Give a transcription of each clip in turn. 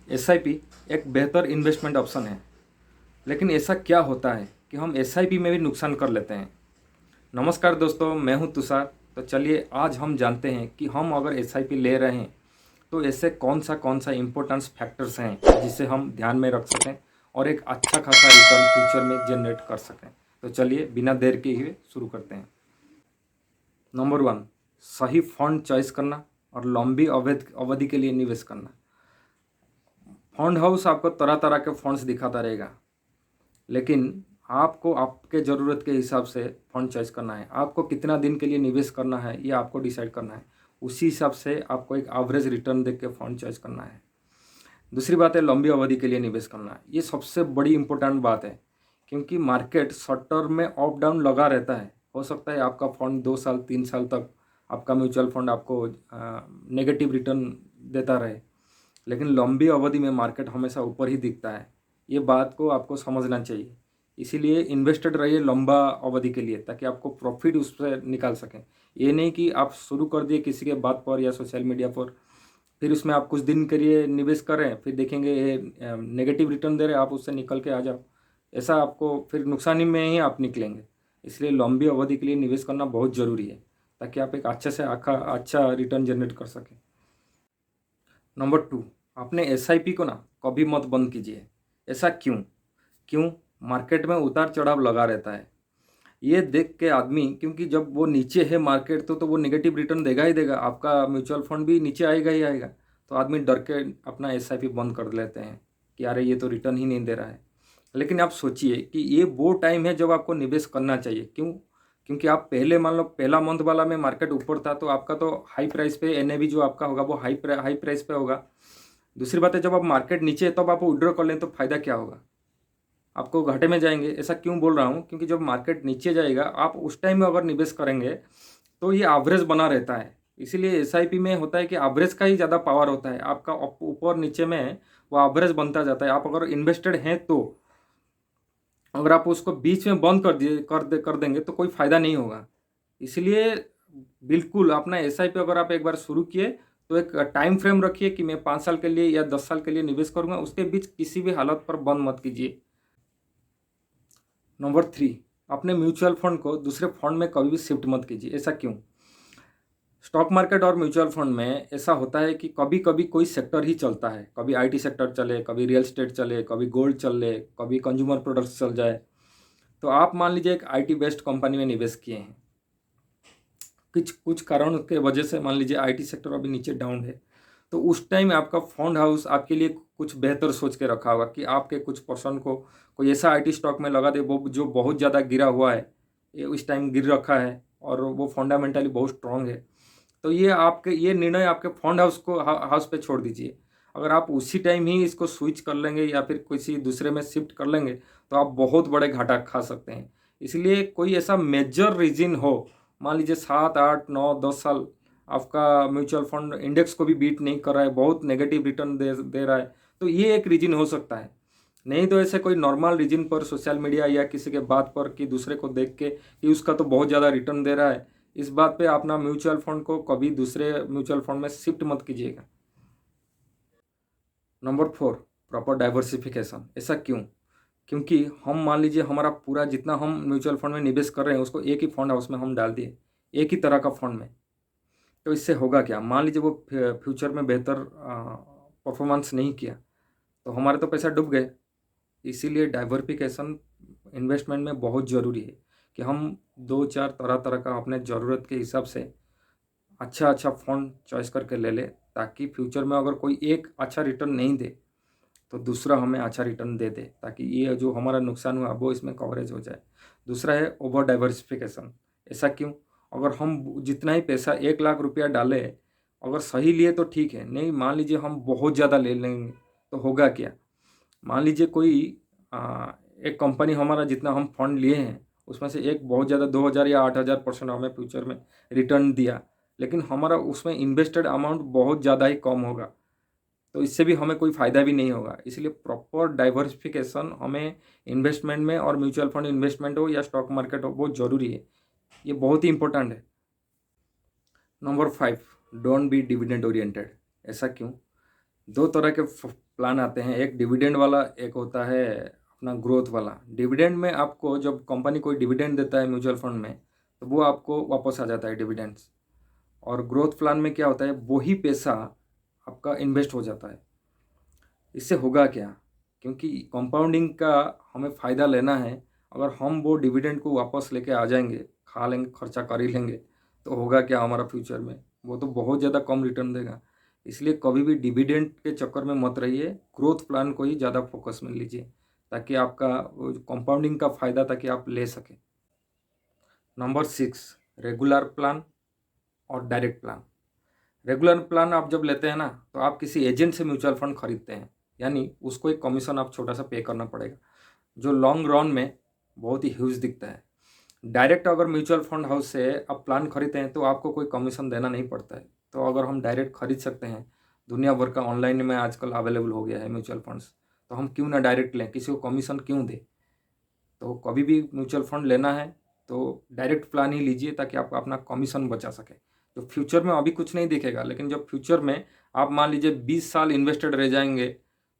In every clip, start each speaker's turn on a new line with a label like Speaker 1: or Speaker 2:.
Speaker 1: SIP एक बेहतर investment option है, लेकिन ऐसा क्या होता है कि हम एसआईपी में भी नुकसान कर लेते हैं। नमस्कार दोस्तों, मैं हूं तुषार। तो चलिए आज हम जानते हैं कि हम अगर एसआईपी ले रहे हैं तो ऐसे कौन सा इम्पोर्टेंस फैक्टर्स हैं जिसे हम ध्यान में रख सकें और एक अच्छा खासा रिटर्न फ्यूचर में जनरेट कर सकें। तो चलिए बिना देर के हुए शुरू करते हैं। नंबर 1, सही फंड चॉइस करना और लंबी अवधि के लिए निवेश करना। फंड हाउस आपको तरह तरह के फंड्स दिखाता रहेगा, लेकिन आपको आपके ज़रूरत के हिसाब से फंड चॉइस करना है। आपको कितना दिन के लिए निवेश करना है ये आपको डिसाइड करना है। उसी हिसाब से आपको एक एवरेज रिटर्न देख के फंड चॉइस करना है। दूसरी बात है लंबी अवधि के लिए निवेश करना। ये सबसे बड़ी इंपॉर्टेंट बात है, क्योंकि मार्केट शॉर्ट टर्म में अप डाउन लगा रहता है। हो सकता है आपका फंड 2 साल 3 साल तक आपका म्यूचुअल फंड आपको नेगेटिव रिटर्न देता रहे, लेकिन लंबी अवधि में मार्केट हमेशा ऊपर ही दिखता है। ये बात को आपको समझना चाहिए। इसीलिए इन्वेस्टेड रहिए लंबा अवधि के लिए, ताकि आपको प्रॉफिट उससे निकाल सकें। ये नहीं कि आप शुरू कर दिए किसी के बात पर या सोशल मीडिया पर, फिर उसमें आप कुछ दिन के लिए निवेश करें, फिर देखेंगे ये नेगेटिव रिटर्न दे रहे, आप उससे निकल के आ जाओ। ऐसा आपको फिर नुकसान ही में ही आप निकलेंगे। इसलिए लंबी अवधि के लिए निवेश करना बहुत ज़रूरी है, ताकि आप एक अच्छा रिटर्न जनरेट कर सकें। नंबर 2, आपने एसआईपी को ना कभी मत बंद कीजिए। ऐसा क्यों? क्यों? मार्केट में उतार चढ़ाव लगा रहता है। ये देख के आदमी, क्योंकि जब वो नीचे है मार्केट तो वो नेगेटिव रिटर्न देगा ही देगा, आपका म्यूचुअल फंड भी नीचे आएगा ही आएगा। तो आदमी डर के अपना एसआईपी बंद कर लेते हैं कि अरे ये तो रिटर्न ही नहीं दे रहा है। लेकिन आप सोचिए कि ये वो टाइम है जब आपको निवेश करना चाहिए। क्यों? क्योंकि आप पहले मान लो पहला मंथ वाला में मार्केट ऊपर था तो आपका तो हाई प्राइस पे एनएवी जो आपका होगा वो हाई प्राइस पे होगा। दूसरी बात है, जब आप मार्केट नीचे है तब आप विड्रॉ कर लें तो फायदा क्या होगा? आपको घाटे में जाएंगे। ऐसा क्यों बोल रहा हूँ? क्योंकि जब मार्केट नीचे जाएगा आप उस टाइम में अगर निवेश करेंगे तो ये एवरेज बना रहता है। इसीलिए एसआईपी में होता है कि एवरेज का ही ज़्यादा पावर होता है। आपका ऊपर नीचे में वो एवरेज बनता जाता है। आप अगर इन्वेस्टेड हैं तो अगर आप उसको बीच में बंद कर देंगे तो कोई फ़ायदा नहीं होगा। इसलिए बिल्कुल अपना एसआईपी अगर आप एक बार शुरू किए तो एक टाइम फ्रेम रखिए कि मैं 5 साल के लिए या 10 साल के लिए निवेश करूंगा। उसके बीच किसी भी हालत पर बंद मत कीजिए। नंबर 3, अपने म्यूचुअल फंड को दूसरे फंड में कभी भी शिफ्ट मत कीजिए। ऐसा क्यों? स्टॉक मार्केट और म्यूचुअल फंड में ऐसा होता है कि कभी कभी कोई सेक्टर ही चलता है। कभी आईटी सेक्टर चले, कभी रियल एस्टेट चले, कभी गोल्ड चले, कभी कंज्यूमर प्रोडक्ट्स चल जाए। तो आप मान लीजिए एक आईटी बेस्ड कंपनी में निवेश किए हैं, कुछ कुछ कारणों के वजह से मान लीजिए आईटी सेक्टर अभी नीचे डाउन है, तो उस टाइम आपका फंड हाउस आपके लिए कुछ बेहतर सोच के रखा होगा कि आपके कुछ पर्सन को कोई ऐसा आईटी स्टॉक में लगा दे वो जो बहुत ज़्यादा गिरा हुआ है, ये उस टाइम गिर रखा है और वो फंडामेंटली बहुत स्ट्रांग है। तो ये निर्णय आपके फंड हाउस पे छोड़ दीजिए। अगर आप उसी टाइम ही इसको स्विच कर लेंगे या फिर किसी दूसरे में शिफ्ट कर लेंगे तो आप बहुत बड़े घाटा खा सकते हैं। इसलिए कोई ऐसा मेजर रीजन हो, मान लीजिए 7 8 9 10 साल आपका म्यूचुअल फंड इंडेक्स को भी बीट नहीं कर रहा है, बहुत नेगेटिव रिटर्न दे रहा है, तो ये एक रीजन हो सकता है। नहीं तो ऐसे कोई नॉर्मल रीजन पर सोशल मीडिया या किसी के बात पर कि दूसरे को देख के कि उसका तो बहुत ज़्यादा रिटर्न दे रहा है, इस बात पे अपना म्यूचुअल फंड को कभी दूसरे म्यूचुअल फंड में शिफ्ट मत कीजिएगा। Number 4, proper diversification. ऐसा क्यों? क्योंकि हम मान लीजिए हमारा पूरा जितना हम म्यूचुअल फंड में निवेश कर रहे हैं उसको एक ही फंड हाउस में हम डाल दिए, एक ही तरह का फंड में। तो इससे होगा क्या? मान लीजिए वो फ्यूचर में बेहतर परफॉर्मेंस नहीं किया तो हमारे तो पैसा डूब गए। इसीलिए डाइवर्सिफिकेशन इन्वेस्टमेंट में बहुत ज़रूरी है कि हम 2 4 तरह तरह का अपने ज़रूरत के हिसाब से अच्छा फंड चॉइस करके ले ले, ताकि फ्यूचर में अगर कोई एक अच्छा रिटर्न नहीं दे तो दूसरा हमें अच्छा रिटर्न दे दे, ताकि ये जो हमारा नुकसान हुआ वो इसमें कवरेज हो जाए। दूसरा है ओवर डाइवर्सिफिकेशन। ऐसा क्यों? अगर हम जितना ही पैसा 1 लाख रुपया डालें, अगर सही लिए तो ठीक है, नहीं मान लीजिए हम बहुत ज़्यादा ले लेंगे तो होगा क्या? मान लीजिए कोई एक कंपनी हमारा जितना हम फंड लिए हैं उसमें से एक बहुत ज़्यादा 2000 या 8000% हमें फ्यूचर में रिटर्न दिया, लेकिन हमारा उसमें इन्वेस्टेड अमाउंट बहुत ज़्यादा ही कम होगा, तो इससे भी हमें कोई फ़ायदा भी नहीं होगा। इसलिए प्रॉपर डाइवर्सिफिकेशन हमें इन्वेस्टमेंट में, और म्यूचुअल फंड इन्वेस्टमेंट हो या स्टॉक मार्केट हो, बहुत ज़रूरी है। ये बहुत ही इंपॉर्टेंट है। Number 5, don't be dividend oriented. ऐसा क्यों? दो तरह के प्लान आते हैं, एक डिविडेंड वाला, एक होता है अपना ग्रोथ वाला। डिविडेंड में आपको जब कंपनी कोई डिविडेंड देता है म्यूचुअल फंड में, तो वो आपको वापस आ जाता है डिविडेंड्स। और ग्रोथ प्लान में क्या होता है, वही पैसा आपका इन्वेस्ट हो जाता है। इससे होगा क्या, क्योंकि कंपाउंडिंग का हमें फ़ायदा लेना है। अगर हम वो डिविडेंड को वापस लेके आ जाएंगे, खा लेंगे, खर्चा कर ही लेंगे, तो होगा क्या हमारा फ्यूचर में, वो तो बहुत ज़्यादा कम रिटर्न देगा। इसलिए कभी भी डिविडेंड के चक्कर में मत रहिए, ग्रोथ प्लान को ही ज़्यादा फोकस में लीजिए, ताकि आपका कंपाउंडिंग का फ़ायदा ताकि आप ले सकें। नंबर 6, रेगुलर प्लान और डायरेक्ट प्लान। रेगुलर प्लान आप जब लेते हैं ना, तो आप किसी एजेंट से म्यूचुअल फंड खरीदते हैं, यानी उसको एक कमीशन आप छोटा सा पे करना पड़ेगा, जो लॉन्ग रन में बहुत ही ह्यूज दिखता है। डायरेक्ट अगर म्यूचुअल फंड हाउस से आप प्लान खरीदते हैं तो आपको कोई कमीशन देना नहीं पड़ता है। तो अगर हम डायरेक्ट खरीद सकते हैं, दुनिया भर का ऑनलाइन में आजकल अवेलेबल हो गया है म्यूचुअल फंड्स, तो हम क्यों ना डायरेक्ट लें, किसी को कमीशन क्यों दें। तो कभी भी म्यूचुअल फंड लेना है तो डायरेक्ट प्लान ही लीजिए, ताकि आप अपना कमीशन बचा सके। जो फ्यूचर में अभी कुछ नहीं दिखेगा, लेकिन जब फ्यूचर में आप मान लीजिए 20 साल इन्वेस्टेड रह जाएंगे,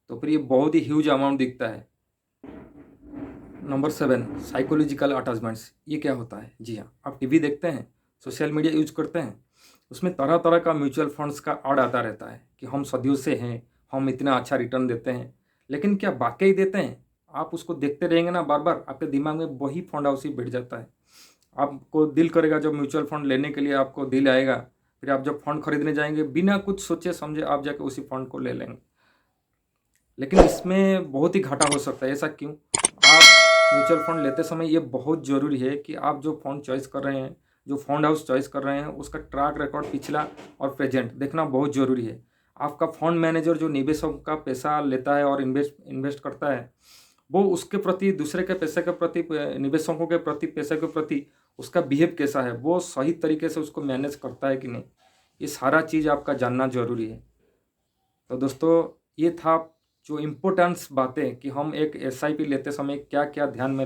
Speaker 1: तो फिर ये बहुत ही ह्यूज अमाउंट दिखता है। Number 7, psychological attachments. ये क्या होता है? जी हाँ, आप टीवी देखते हैं, सोशल मीडिया यूज करते हैं, उसमें तरह तरह का म्यूचुअल फंड्स का ऐड आता रहता है कि हम सदियों से हैं, हम इतना अच्छा रिटर्न देते हैं। लेकिन क्या वाकई देते हैं? आप उसको देखते रहेंगे ना बार बार, आपके दिमाग में वही फंड हाउस ही बैठ जाता है। आपको दिल करेगा जब म्यूचुअल फंड लेने के लिए, आपको दिल आएगा, फिर आप जब फंड खरीदने जाएंगे बिना कुछ सोचे समझे आप जाके उसी फंड को ले लेंगे। लेकिन इसमें बहुत ही घाटा हो सकता है। ऐसा क्यों? आप म्यूचुअल फंड लेते समय ये बहुत ज़रूरी है कि आप जो फंड चॉइस कर रहे हैं, जो फंड हाउस चॉइस कर रहे हैं, उसका ट्रैक रिकॉर्ड पिछला और प्रेजेंट देखना बहुत ज़रूरी है। आपका फंड मैनेजर जो निवेशकों का पैसा लेता है और इन्वेस्ट करता है, वो उसके प्रति, दूसरे के पैसे के प्रति, निवेशकों के प्रति, पैसे के प्रति उसका बिहेव कैसा है, वो सही तरीके से उसको मैनेज करता है कि नहीं, ये सारा चीज़ आपका जानना ज़रूरी है। तो दोस्तों, ये था जो इम्पोर्टेंस बातें कि हम एक एसआईपी लेते समय क्या क्या ध्यान में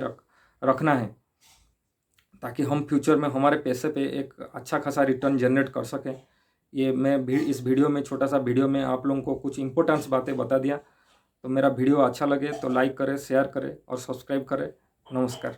Speaker 1: रखना है, ताकि हम फ्यूचर में हमारे पैसे पे एक अच्छा खासा रिटर्न जनरेट कर सकें। ये मैं इस वीडियो में, छोटा सा वीडियो में आप लोगों को कुछ इम्पोर्टेंस बातें बता दिया। तो मेरा वीडियो अच्छा लगे तो लाइक करें, शेयर करें और सब्सक्राइब करें। नमस्कार।